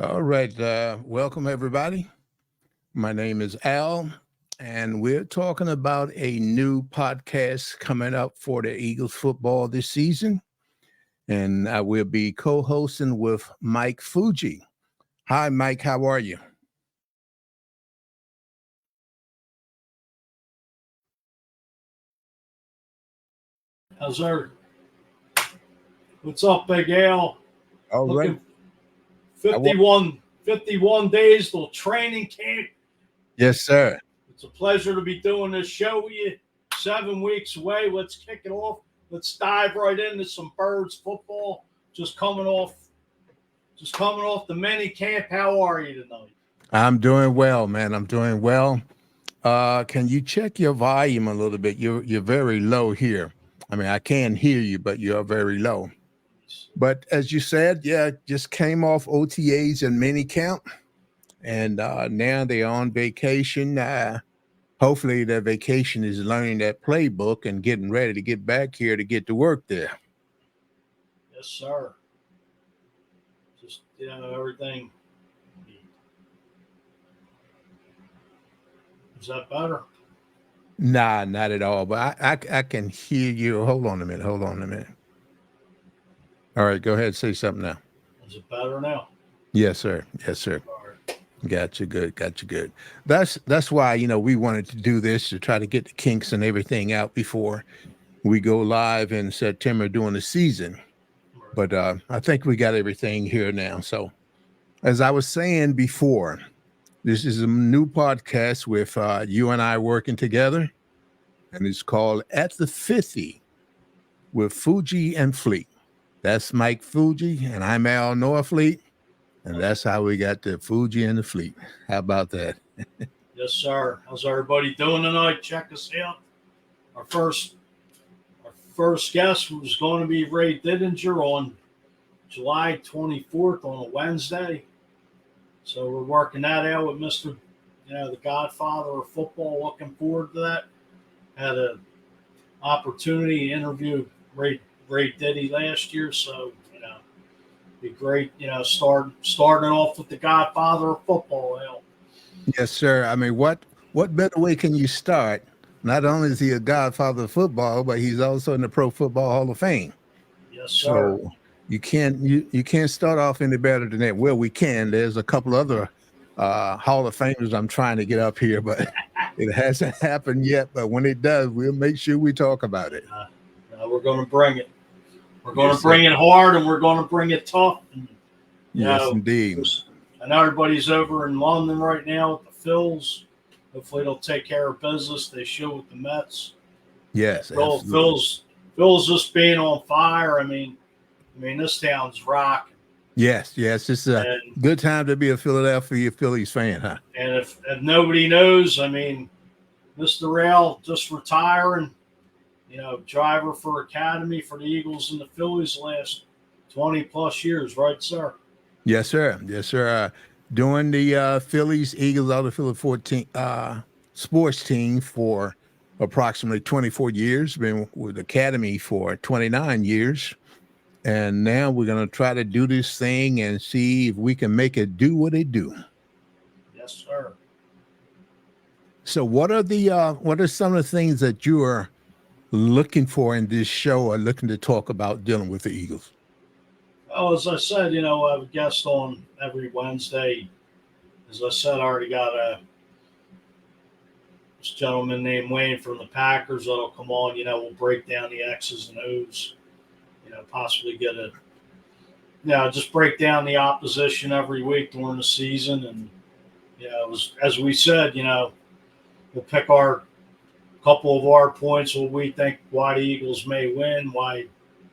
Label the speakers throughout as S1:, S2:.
S1: All right. Welcome, everybody. My name is Al, and we're talking about a new podcast coming up for the Eagles football this season. And I will be co hosting with Mike Fuji. Hi, Mike. How are you?
S2: How's our what's up, Big Al?
S1: All right.
S2: Looking
S1: I wa-
S2: 51 days till training camp.
S1: yes, sir.
S2: It's a pleasure to be doing this show with you. 7 weeks away. Let's kick it off. Let's dive right into some birds football. Just coming off the mini camp. How are you tonight?
S1: I'm doing well, man. I'm doing well. Can you check your volume a little bit? You're very low here. I mean, I can hear you, but you're very low. But as you said, yeah, just came off OTAs and mini camp, and now they're on vacation. Hopefully, their vacation is learning that playbook and getting ready to get back here to get to work there.
S2: Yes, sir. Just everything. Is that better?
S1: Nah, not at all. But I can hear you. Hold on a minute. Hold on a minute. All right, go ahead. Say something now.
S2: Is it better now?
S1: Yes, sir. Yes, sir.
S2: All right.
S1: Got you good. Got you good. That's why we wanted to do this to try to get the kinks and everything out before we go live in September during the season. But I think we got everything here now. So, as I was saying before, this is a new podcast with you and I working together, and it's called At the 50 with Fuji and Fleet. That's Mike Fuji, and I'm Al Norfleet, and that's how we got the Fuji and the Fleet. How about that?
S2: Yes, sir. How's everybody doing tonight? Check us out. Our first guest was going to be Ray Didinger on July 24th on a Wednesday. So we're working that out with Mr. The Godfather of football. Looking forward to that. Had an opportunity to interview Ray Diddy last year, so be great. Starting off with the Godfather of football.
S1: Yes, sir. I mean, what better way can you start? Not only is he a godfather of football, but he's also in the Pro Football Hall of Fame.
S2: Yes, sir.
S1: So you can't start off any better than that. Well, we can. There's a couple other Hall of Famers I'm trying to get up here, but it hasn't happened yet. But when it does, we'll make sure we talk about it.
S2: We're going to bring it. We're going
S1: Yes,
S2: to bring
S1: sir.
S2: it hard, and we're going to bring it tough. And,
S1: Yes, indeed.
S2: I know everybody's over in London right now with the Phils. Hopefully, they'll take care of business. They should with the Mets.
S1: Yes,
S2: Well,
S1: absolutely.
S2: Phil's just being on fire. I mean, this town's rocking.
S1: Yes, yes. It's a
S2: And
S1: good time to be a Philadelphia Phillies fan, huh?
S2: and if nobody knows, Mr. Rail just retiring. Driver for Academy for the Eagles and the Phillies the last 20 plus years, right, sir?
S1: Yes, sir. Yes, sir. Doing the Phillies, Eagles, out of Philly 14 sports team for approximately 24 years, been with Academy for 29 years. And now we're going to try to do this thing and see if we can make it do what it do.
S2: Yes, sir.
S1: So what are some of the things that you are looking for in this show or looking to talk about dealing with the Eagles?
S2: Well, as I said, I have a guest on every Wednesday. As I said, I already got this gentleman named Wayne from the Packers that'll come on. We'll break down the X's and O's. Possibly get just break down the opposition every week during the season. And, as we said, we'll pick our couple of our points what we think why the Eagles may win, why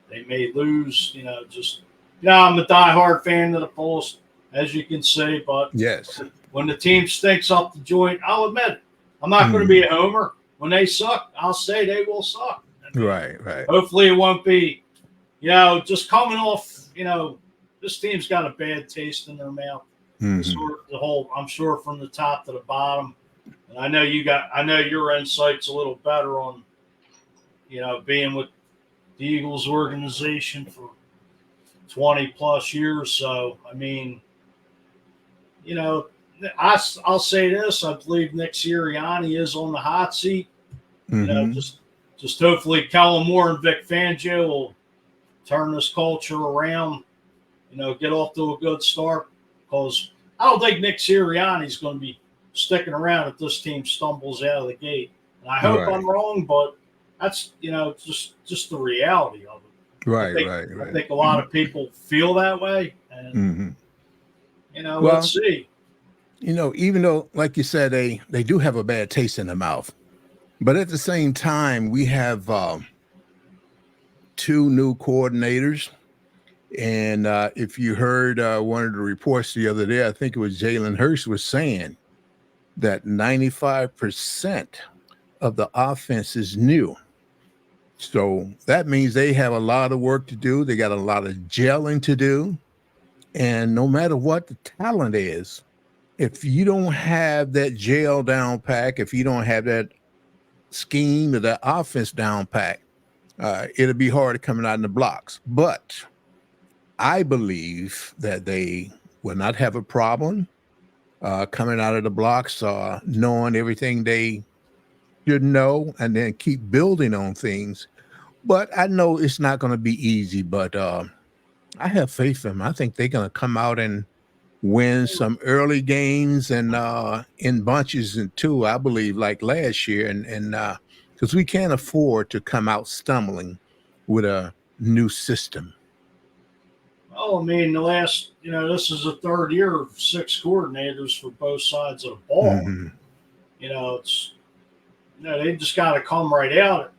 S2: they may lose. I'm a diehard fan of the Bulls, as you can see, but
S1: Yes.
S2: when the team stinks up the joint, I'll admit it. I'm not going to be a homer. When they suck, I'll say they will suck.
S1: Right, right.
S2: Hopefully it won't be, just coming off, this team's got a bad taste in their mouth.
S1: Mhm.
S2: I'm sure from the top to the bottom. And I know your insight's a little better on, being with the Eagles organization for 20 plus years. So, I'll say this: I believe Nick Sirianni is on the hot seat. Just hopefully Kellen Moore and Vic Fangio will turn this culture around. Get off to a good start, because I don't think Nick Sirianni is going to be sticking around if this team stumbles out of the gate. And I hope I'm wrong, but that's just the reality of it. I think a lot of people feel that way, and let's see.
S1: Even though, like you said, they do have a bad taste in their mouth, but at the same time, we have 2 new coordinators. And if you heard one of the reports the other day, I think it was Jalen Hurst was saying that 95% of the offense is new. So that means they have a lot of work to do. They got a lot of gelling to do. And no matter what the talent is, if you don't have that gel down pack, if you don't have that scheme or that offense down pack, it'll be hard coming out in the blocks. But I believe that they will not have a problem coming out of the blocks, knowing everything they should know, and then keep building on things. But I know it's not going to be easy, but I have faith in them. I think they're going to come out and win some early games and in bunches and 2, I believe, like last year. And because we can't afford to come out stumbling with a new system.
S2: Oh, I mean, this is the 3rd year of 6 coordinators for both sides of the ball. They just got to come right out.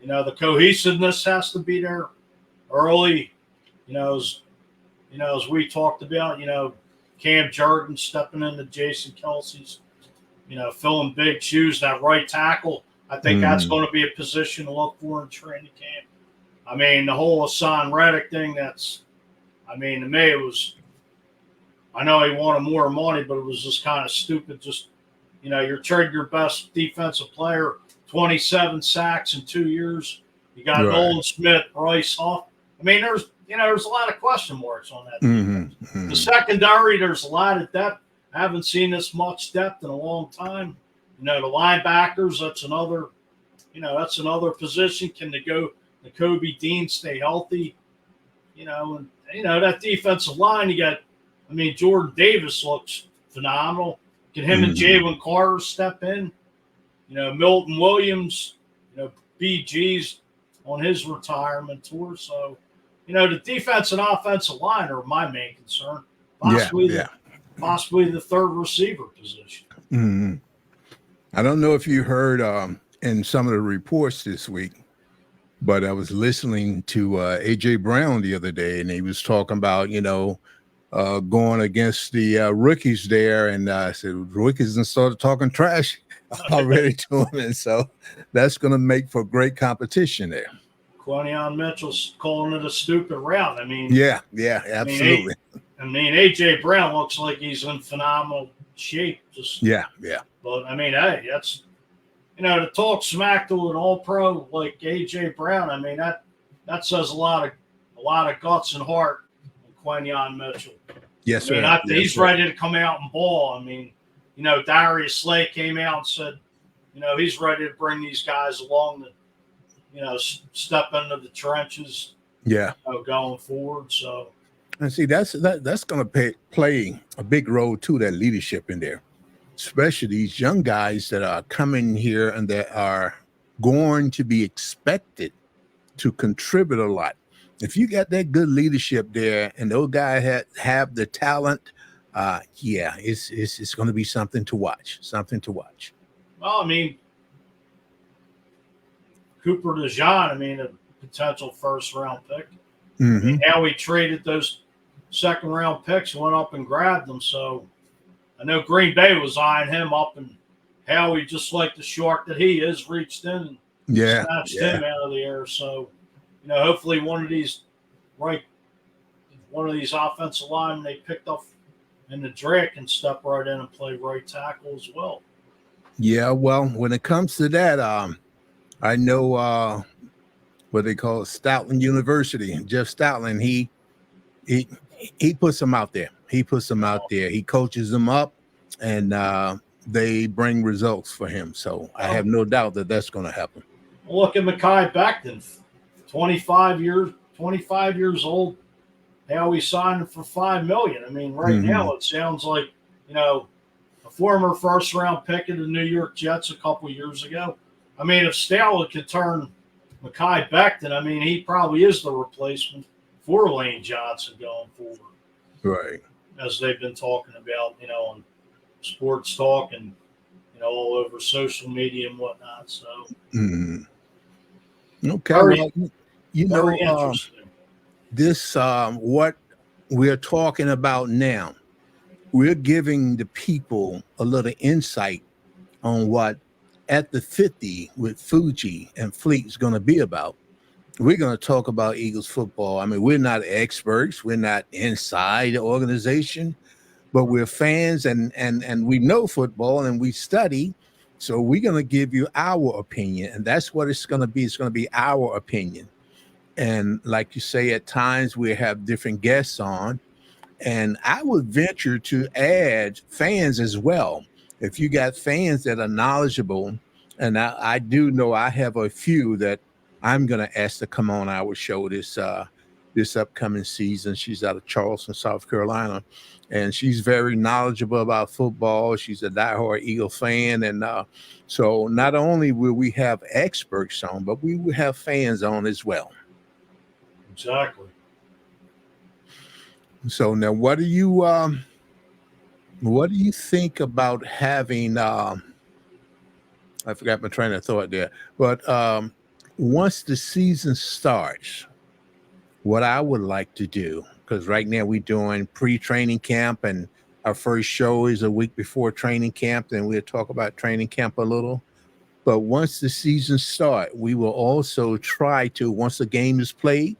S2: The cohesiveness has to be there early. As we talked about, Cam Jordan stepping into Jason Kelsey's, filling big shoes. That right tackle, I think that's going to be a position to look for in training camp. I mean, the whole Hassan Reddick thing, to me, it was, I know he wanted more money, but it was just kind of stupid. Just, you're trading your best defensive player, 27 sacks in 2 years. You got Nolan Smith, Bryce Huff. I mean, there's a lot of question marks on that. The secondary, there's a lot of depth. I haven't seen this much depth in a long time. The linebackers, that's another position. Can Nakobe Dean stay healthy? That defensive line, Jordan Davis looks phenomenal. Can him and Jalen Carter step in? Milton Williams, BG's on his retirement tour. So, the defense and offensive line are my main concern. Possibly the 3rd receiver position.
S1: I don't know if you heard in some of the reports this week, but I was listening to A.J. Brown the other day, and he was talking about, going against the rookies there. And I said, rookies, and started talking trash already to him. And so that's going to make for great competition there.
S2: Quinion Mitchell's calling it a stupid route.
S1: Yeah, absolutely.
S2: A.J. Brown looks like he's in phenomenal shape.
S1: Yeah.
S2: But, hey, that's – to talk smack to an all-pro like A.J. Brown, that says a lot of guts and heart in Quinion Mitchell.
S1: Yes, sir.
S2: He's ready to come out and ball. Darius Slay came out and said, he's ready to bring these guys along to, step into the trenches.
S1: Yeah.
S2: Going forward. So,
S1: and see, that's going to play a big role too. That leadership in there. Especially these young guys that are coming here and that are going to be expected to contribute a lot. If you got that good leadership there and those guys have the talent, it's going to be something to watch.
S2: Well, Cooper DeJean, a potential 1st-round pick. How he traded those 2nd-round picks, went up and grabbed them. So I know Green Bay was eyeing him up, and Howie, just like the shark that he is, reached in and snatched him out of the air. So, hopefully one of these offensive linemen they picked up in the draft can step right in and play right tackle as well.
S1: Yeah, well, when it comes to that, I know what they call Stoutland University. Jeff Stoutland, he puts them out there. He puts them out there. He coaches them up, and they bring results for him. So I have no doubt that that's going to happen.
S2: Look at Mekhi Becton, 25 years old. Now we signed him for $5 million. I mean, right now it sounds like, a former first-round pick of the New York Jets a couple years ago. I mean, if Staley could turn Mekhi Becton, I mean, he probably is the replacement for Lane Johnson going forward.
S1: Right.
S2: As they've been talking about, on sports talk and, all over social media and whatnot. So,
S1: okay.
S2: Very,
S1: well,
S2: interesting.
S1: This, what we're talking about now, we're giving the people a little insight on what At the 50 with Fuji and Fleet is going to be about. We're going to talk about Eagles football. I mean, we're not experts. We're not inside the organization, but we're fans and we know football and we study. So we're going to give you our opinion, and that's what it's going to be. It's going to be our opinion. And like you say, at times we have different guests on, and I would venture to add fans as well. If you got fans that are knowledgeable, and I do know I have a few that I'm going to ask to come on our show this upcoming season. She's out of Charleston, South Carolina, and she's very knowledgeable about football. She's a diehard Eagle fan, and so not only will we have experts on, but we will have fans on as well.
S2: Exactly.
S1: So now, what do you think about having? I forgot my train of thought there. But once the season starts, what I would like to do, because right now we're doing pre-training camp, and our first show is a week before training camp. Then we'll talk about training camp a little. But once the season starts, we will also try to, once the game is played,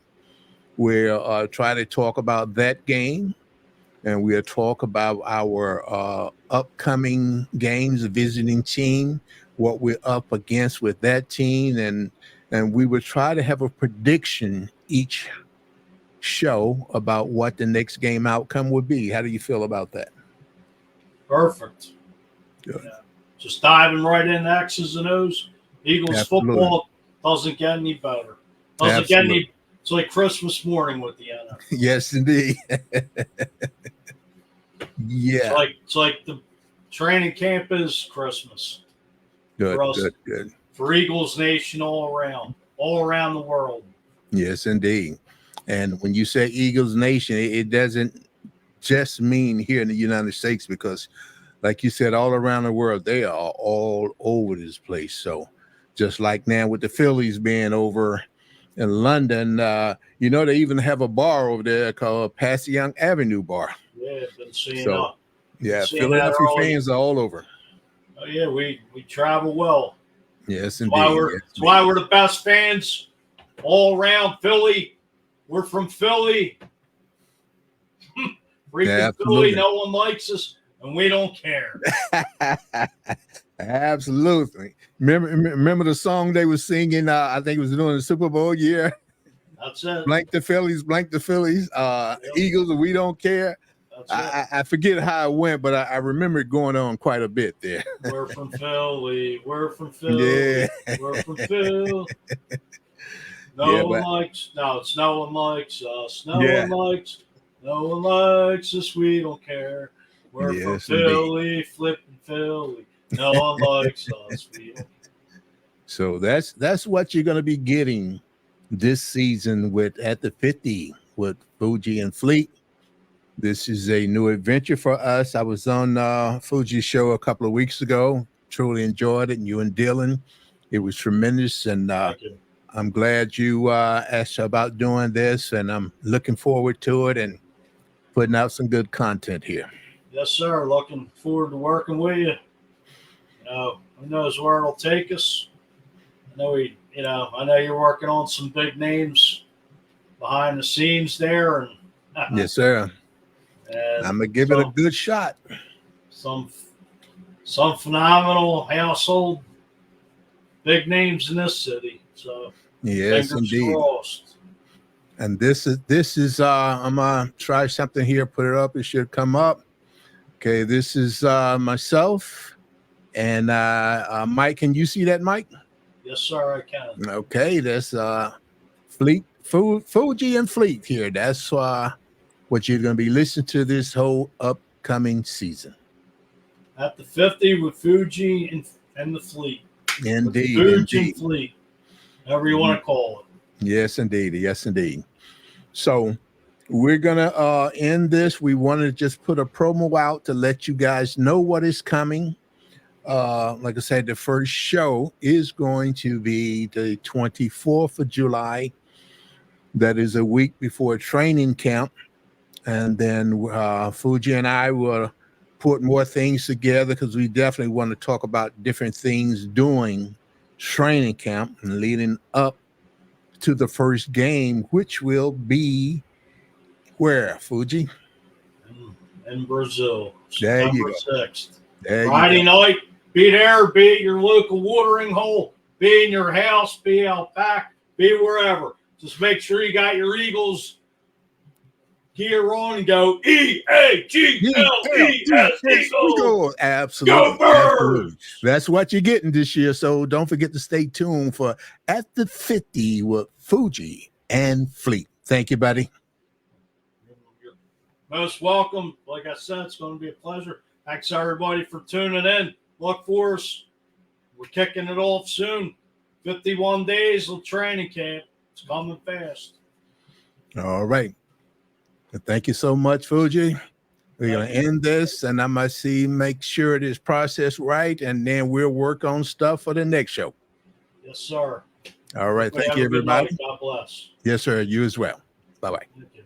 S1: we'll try to talk about that game, and we'll talk about our upcoming games, the visiting team, what we're up against with that team, and we will try to have a prediction each show about what the next game outcome would be. How do you feel about that?
S2: Perfect.
S1: Good.
S2: Yeah. Just diving right in X's and O's. Eagles
S1: Absolutely.
S2: football doesn't get any better. Doesn't get any. It's like Christmas morning with the NFL.
S1: Yes, indeed. Yeah.
S2: It's like the training camp is Christmas.
S1: Good,
S2: for us,
S1: good.
S2: For Eagles Nation all around the world.
S1: Yes, indeed. And when you say Eagles Nation, it doesn't just mean here in the United States, because like you said, all around the world, they are all over this place. So just like now with the Phillies being over in London, they even have a bar over there called Passy-Young Avenue Bar.
S2: Yeah, been seeing
S1: so, yeah, Philadelphia fans are all over.
S2: Oh yeah, we travel well.
S1: Yes, indeed.
S2: That's why we're the best fans all around Philly. We're from Philly. Freaking Philly, no one likes us, and we don't care.
S1: Absolutely. Remember the song they were singing? I think it was during the Super Bowl year.
S2: That's it.
S1: Blank the Phillies. Eagles, we don't care. I forget how it went, but I remember it going on quite a bit there.
S2: We're from Philly. We're from Philly.
S1: Yeah.
S2: We're from Philly. No one likes us. No one likes us. We don't care. We're from Philly, indeed. Flipping Philly. No one likes us. We don't.
S1: So that's what you're going to be getting this season with At the 50 with Fuji and Fleet. This is a new adventure for us. I was on Fuji's show a couple of weeks ago. Truly enjoyed it. And you and Dylan, it was tremendous. And I'm glad you asked about doing this. And I'm looking forward to it and putting out some good content here.
S2: Yes, sir. Looking forward to working with you. Who knows where it'll take us. I know you're working on some big names behind the scenes there. And
S1: yes, sir. And I'm gonna give it a good shot.
S2: Some phenomenal household big names in this city. So
S1: yes, indeed.
S2: Crossed.
S1: And this is I'm gonna try something here, put it up, it should come up. Okay, this is myself and Mike. Can you see that, Mike?
S2: Yes, sir, I can.
S1: Okay, that's Fuji and Fleet here. That's what you're gonna be listening to this whole upcoming season.
S2: At the 50 with Fuji and the Fleet.
S1: Indeed,
S2: Fuji
S1: indeed.
S2: and Fleet, however you want to call it.
S1: Yes, indeed. Yes, indeed. So we're gonna end this. We want to just put a promo out to let you guys know what is coming. Like I said, the first show is going to be the 24th of July. That is a week before training camp. And then Fuji and I will put more things together because we definitely want to talk about different things during training camp and leading up to the first game, which will be where, Fuji?
S2: In Brazil,
S1: There you
S2: September
S1: go.
S2: 6th.
S1: There
S2: Friday
S1: you go.
S2: night, be there, be at your local watering hole, be in your house, be out back, be wherever. Just make sure you got your Eagles gear on and go EAGLES Eagles.
S1: Absolutely.
S2: Go Birds!
S1: Absolutely. That's what you're getting this year. So don't forget to stay tuned for At the 50 with Fuji and Fleet. Thank you, buddy.
S2: You're most welcome. Like I said, it's going to be a pleasure. Thanks, everybody, for tuning in. Look for us. We're kicking it off soon. 51 days of training camp. It's coming fast.
S1: All right. Thank you so much, Fuji. We're going to end this, and I must make sure it is processed right, and then we'll work on stuff for the next show.
S2: Yes, sir.
S1: All right. Thank you, everybody.
S2: God bless.
S1: Yes, sir. You as well. Bye-bye.
S2: Thank you.